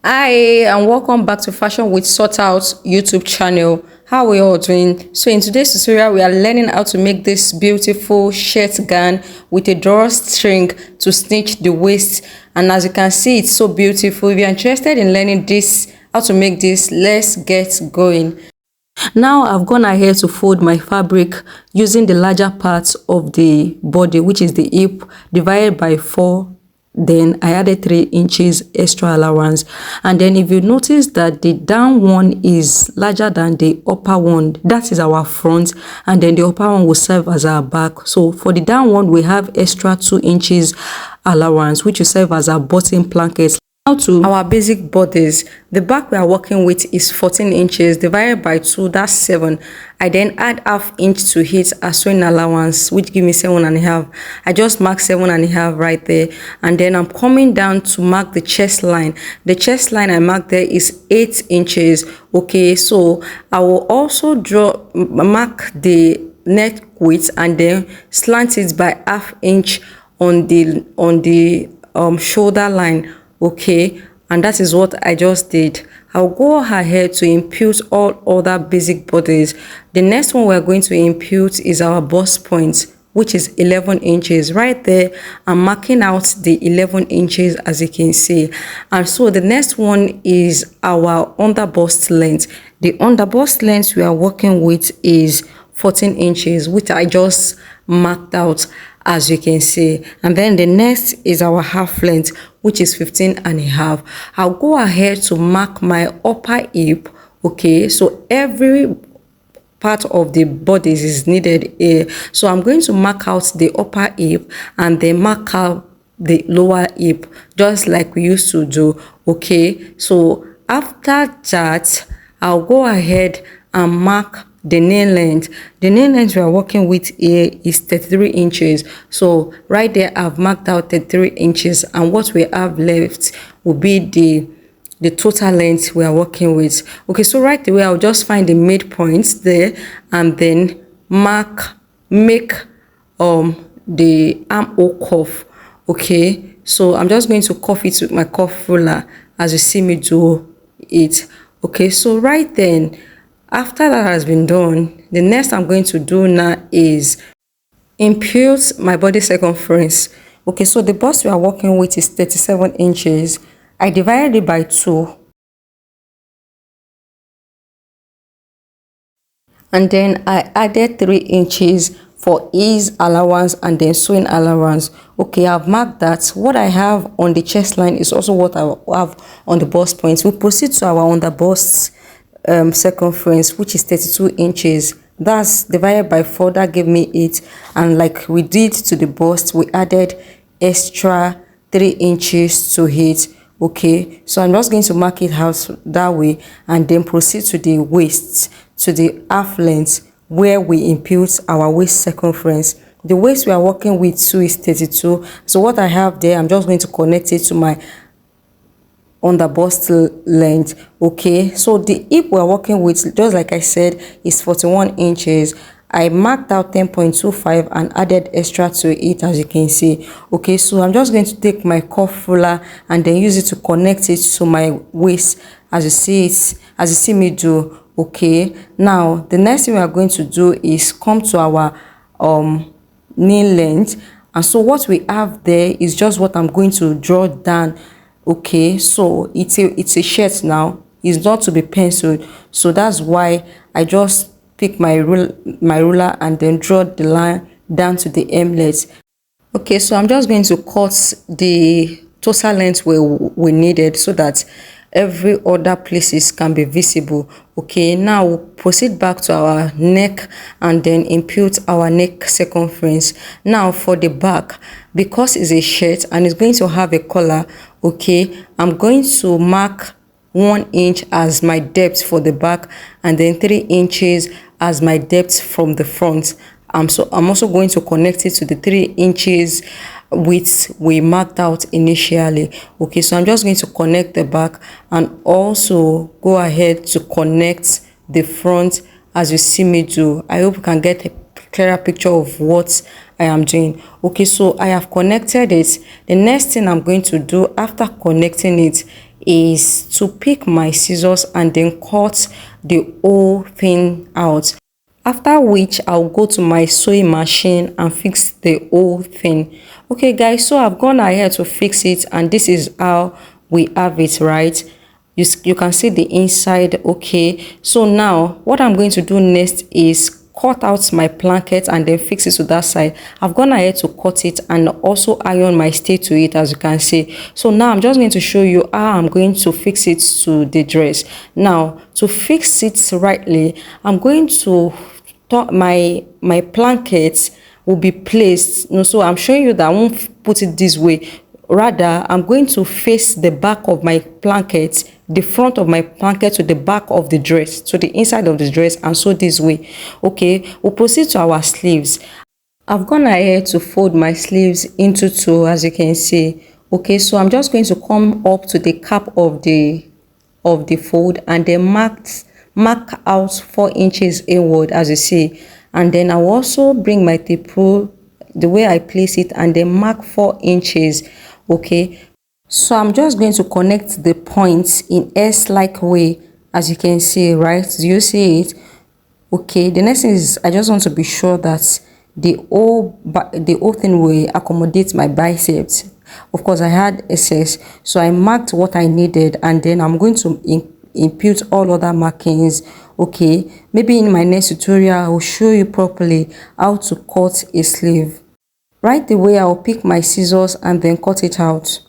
Hi, and welcome back to Fashion with Sort Out YouTube channel. How are we all doing? So in today's tutorial, we are learning how to make this beautiful shirt gown with a drawstring to stitch the waist. And as you can see, it's so beautiful. If you're interested in learning this, how to make this, let's get going. Now I've gone ahead to fold my fabric using the larger parts of the body, which is the hip, divided by 4. Then I added 3 inches extra allowance. And then if you notice that the down one is larger than the upper one, that is our front, and then the upper one will serve as our back. So for the down one, we have extra 2 inches allowance, which will serve as our bottom plankets. Now to our basic bodies. The back we are working with is 14 inches divided by 2, that's 7. I then add ½ inch to it as sewing allowance, which give me 7.5. I just mark 7.5 right there, and then I'm coming down to mark the chest line. The chest line I marked there is 8 inches. Okay, so I will also mark the neck width and then slant it by ½ inch on the shoulder line. Okay, and that is what I just did. I'll go ahead to impute all other basic bodies. The next one we're going to impute is our bust point, which is 11 inches. Right there, I'm marking out the 11 inches as you can see. And so the next one is our under bust length. The under bust length we are working with is 14 inches, which I just marked out as you can see. And then the next is our half length, which is 15.5. I'll go ahead to mark my upper hip. Okay, so every part of the bodies is needed here, so I'm going to mark out the upper hip and then mark out the lower hip just like we used to do. Okay, so after that I'll go ahead and mark the nail length. The nail length we are working with here is 33 inches. So right there I've marked out 33 inches, and what we have left will be the total length we are working with. Okay, so right away I'll just find the midpoints there and then make the armhole cuff. Okay, so I'm just going to cuff it with my cuff ruler as you see me do it. Okay, so right then, after that has been done, the next I'm going to do now is impute my body circumference. Okay, so the bust we are working with is 37 inches. I divided it by 2. And then I added 3 inches for ease allowance and then sewing allowance. Okay, I've marked that. What I have on the chest line is also what I have on the bust point. We proceed to our under bust circumference, which is 32 inches. That's divided by 4, that gave me 8. And like we did to the bust, we added extra 3 inches to it. Okay, so I'm just going to mark it out that way and then proceed to the waist, to the half length where we impute our waist circumference. The waist we are working with too is 32. So what I have there, I'm just going to connect it to my under bust length. Okay, so the hip we're working with, just like I said, is 41 inches. I marked out 10.25 and added extra to it as you can see. Okay, so I'm just going to take my cuff ruler and then use it to connect it to my waist as you see me do. Okay, now the next thing we are going to do is come to our knee length, and so what we have there is just what I'm going to draw down. Okay, so it's a shirt now, it's not to be penciled, so that's why I just pick my ruler and then draw the line down to the hemlet. Okay, so I'm just going to cut the total length we needed so that every other places can be visible. Okay, now we'll proceed back to our neck and then impute our neck circumference. Now for the back, because it's a shirt and it's going to have a collar, okay, I'm going to mark 1 inch as my depth for the back and then 3 inches as my depth from the front. So I'm also going to connect it to the 3 inches width we marked out initially. Okay, so I'm just going to connect the back and also go ahead to connect the front as you see me do. I hope you can get a clearer picture of what I am doing. Okay, so I have connected it. The next thing I'm going to do after connecting it is to pick my scissors and then cut the whole thing out. After which, I'll go to my sewing machine and fix the whole thing. Okay, guys, so I've gone ahead to fix it, and this is how we have it, right? You can see the inside. Okay, so now what I'm going to do next is cut out my blanket and then fix it to that side. I've gone ahead to cut it and also iron my stay to it, as you can see. So now I'm just going to show you how I'm going to fix it to the dress. Now, to fix it rightly, I'm going to my blanket will be placed. So I'm showing you that I won't put it this way. Rather, I'm going to face the back of my blanket, the front of my blanket to the back of the dress, to the inside of the dress, and sew this way. Okay, we'll proceed to our sleeves. I've gone ahead to fold my sleeves into two, as you can see. Okay, so I'm just going to come up to the cap of the fold and then mark out 4 inches inward, as you see. And then I'll also bring my tape rule the way I place it and then mark 4 inches. Okay, so I'm just going to connect the points in S-like way, as you can see, right? Do you see it? Okay, the next thing is I just want to be sure that the whole thing will accommodate my biceps. Of course, I had excess, so I marked what I needed, and then I'm going to impute all other markings. Okay, maybe in my next tutorial I will show you properly how to cut a sleeve. Right away, I'll pick my scissors and then cut it out.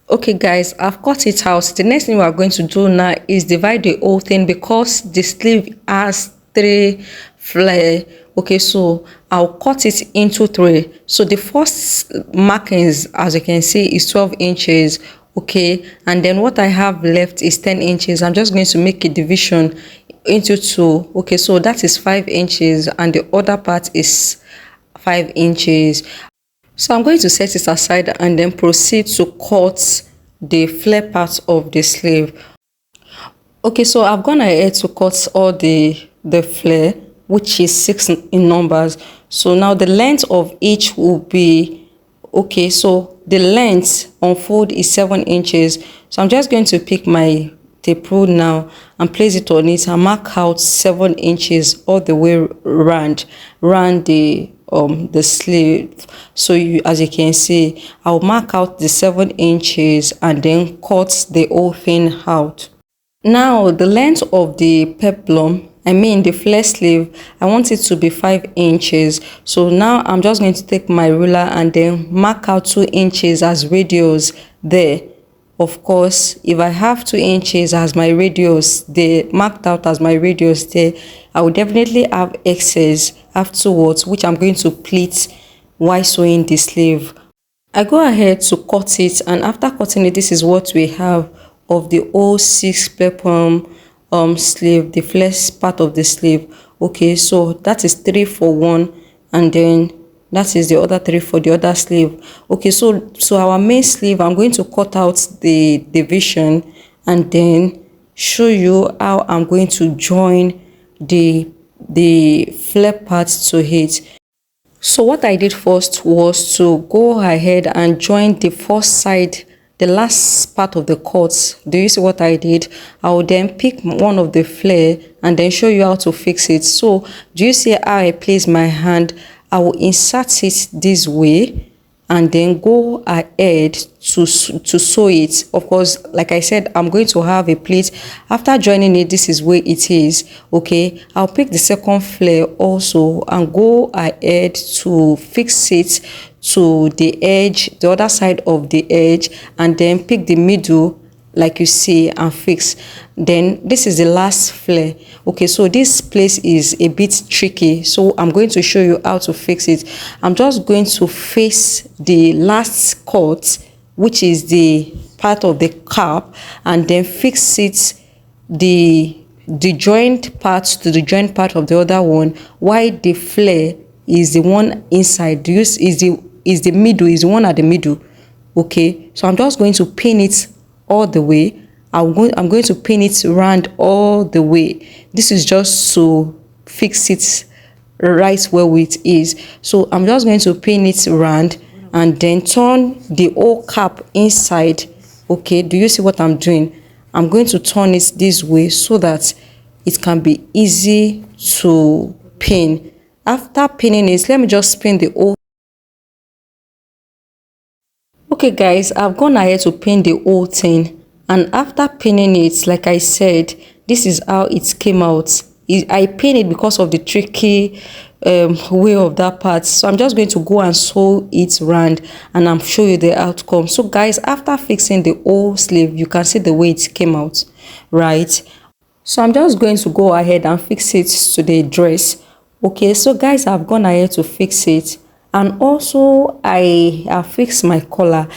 Okay guys, I've cut it out. The next thing we are going to do now is divide the whole thing, because the sleeve has 3 flare. Okay, so I'll cut it into 3. So the first markings, as you can see, is 12 inches. Okay, and then what I have left is 10 inches. I'm just going to make a division into 2. Okay, so that is 5 inches and the other part is 5 inches. So I'm going to set it aside and then proceed to cut the flare part of the sleeve. Okay, so I've gone ahead to cut all the flare, which is 6 in numbers. So now the length of each will be, okay, so the length on fold is 7 inches. So I'm just going to pick my tape rule now and place it on it and mark out 7 inches all the way round the sleeve. So as you can see, I'll mark out the 7 inches and then cut the whole thing out. Now the length of the peplum, I mean the flare sleeve, I want it to be 5 inches. So now I'm just going to take my ruler and then mark out 2 inches as radius there. Of course, if I have 2 inches as my radius there, marked out as my radius there, I will definitely have excess afterwards, which I'm going to pleat while sewing the sleeve. I go ahead to cut it, and after cutting it, this is what we have of the whole 6 peplum sleeve, the flesh part of the sleeve. Okay, so that is 3 for one, and then that is the other 3 for the other sleeve. Okay, so our main sleeve, I'm going to cut out the division and then show you how I'm going to join the flare part to it. So what I did first was to go ahead and join the first side, the last part of the cut. Do you see what I did? I will then pick one of the flare and then show you how to fix it. So do you see how I place my hand? I will insert it this way and then go ahead to sew it. Of course, like I said, I'm going to have a pleat. After joining it, this is where it is. Okay, I'll pick the second flare also and go ahead to fix it to the edge, the other side of the edge, and then pick the middle like you see and fix. Then this is the last flare. Okay, so this place is a bit tricky, so I'm going to show you how to fix it. I'm just going to face the last cut, which is the part of the cap, and then fix it the joint part to the joint part of the other one, while the flare is the one inside. Is the middle, is the one at the middle. Okay, so I'm just going to pin it all the way. I'm going to pin it round all the way. This is just to fix it right where it is. So I'm just going to pin it round and then turn the whole cap inside Okay, do you see what I'm doing? I'm going to turn it this way so that it can be easy to pin. After pinning it, let me just pin the whole. Okay guys, I've gone ahead to pin the whole thing, and after pinning it, like I said, this is how it came out. I pin it because of the tricky way of that part, so I'm just going to go and sew it round and I'm show you the outcome. So guys, after fixing the whole sleeve, you can see the way it came out, right? So I'm just going to go ahead and fix it to the dress. Okay, so guys, I've gone ahead to fix it, and also I have fixed my collar.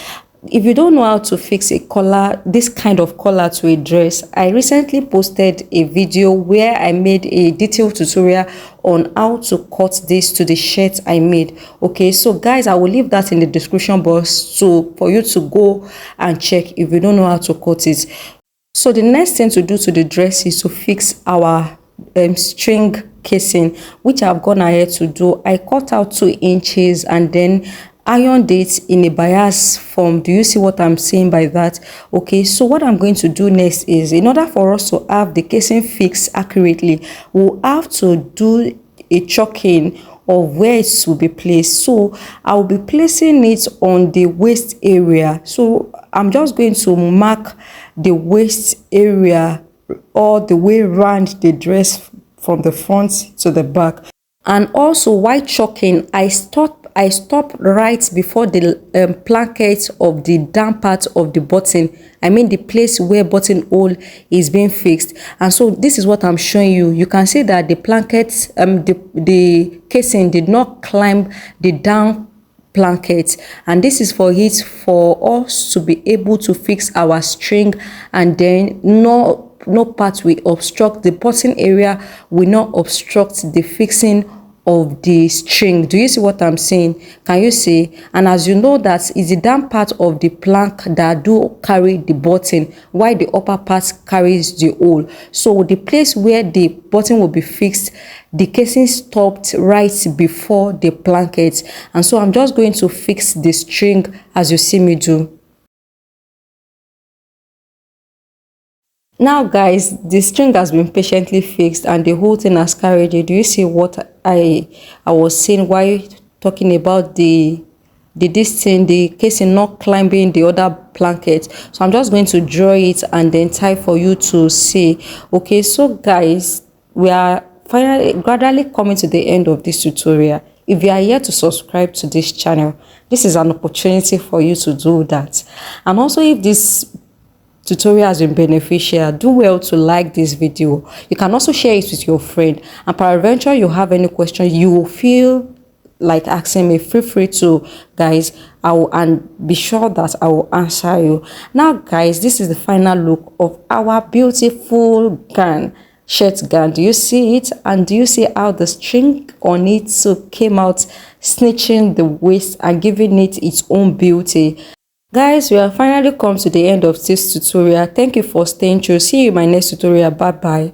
If you don't know how to fix a collar, this kind of collar to a dress, I recently posted a video where I made a detailed tutorial on how to cut this to the shirt I made. Okay, so guys, I will leave that in the description box for you to go and check if you don't know how to cut it. So the next thing to do to the dress is to fix our string casing, which I've gone ahead to do. I cut out 2 inches and then ironed it in a bias form. Do you see what I'm saying by that? Okay, so what I'm going to do next is, in order for us to have the casing fixed accurately, we'll have to do a choking of where it will be placed. So I'll be placing it on the waist area. So I'm just going to mark the waist area all the way around the dress from the front to the back. And also while choking, I stop right before the placket of the down part of the button. I mean the place where button hole is being fixed. And so this is what I'm showing you. You can see that the placket, the casing did not climb the down blanket, and this is for for us to be able to fix our string, and then no part will obstruct the button area, will not obstruct the fixing of the string. Do you see what I'm saying? Can you see? And as you know, that is the down part of the plank that do carry the button, while the upper part carries the hole. So the place where the button will be fixed, the casing stopped right before the blanket, and so I'm just going to fix the string as you see me do. Now guys, the string has been patiently fixed and the whole thing has carried it. Do you see what I was saying while talking about the this thing, the casing not climbing the other blanket? So I'm just going to draw it and then tie for you to see. Okay, so guys, we are finally gradually coming to the end of this tutorial. If you are here to subscribe to this channel, this is an opportunity for you to do that. And also, if this tutorial has been beneficial, do well to like this video. You can also share it with your friend, and peradventure you have any question you will feel like asking me, feel free to, guys. And be sure that I will answer you. Now guys, this is the final look of our beautiful gown, shirt gown. Do you see it? And do you see how the string on it so came out, snitching the waist and giving it its own beauty? Guys, we have finally come to the end of this tutorial. Thank you for staying through. See you in my next tutorial. Bye bye.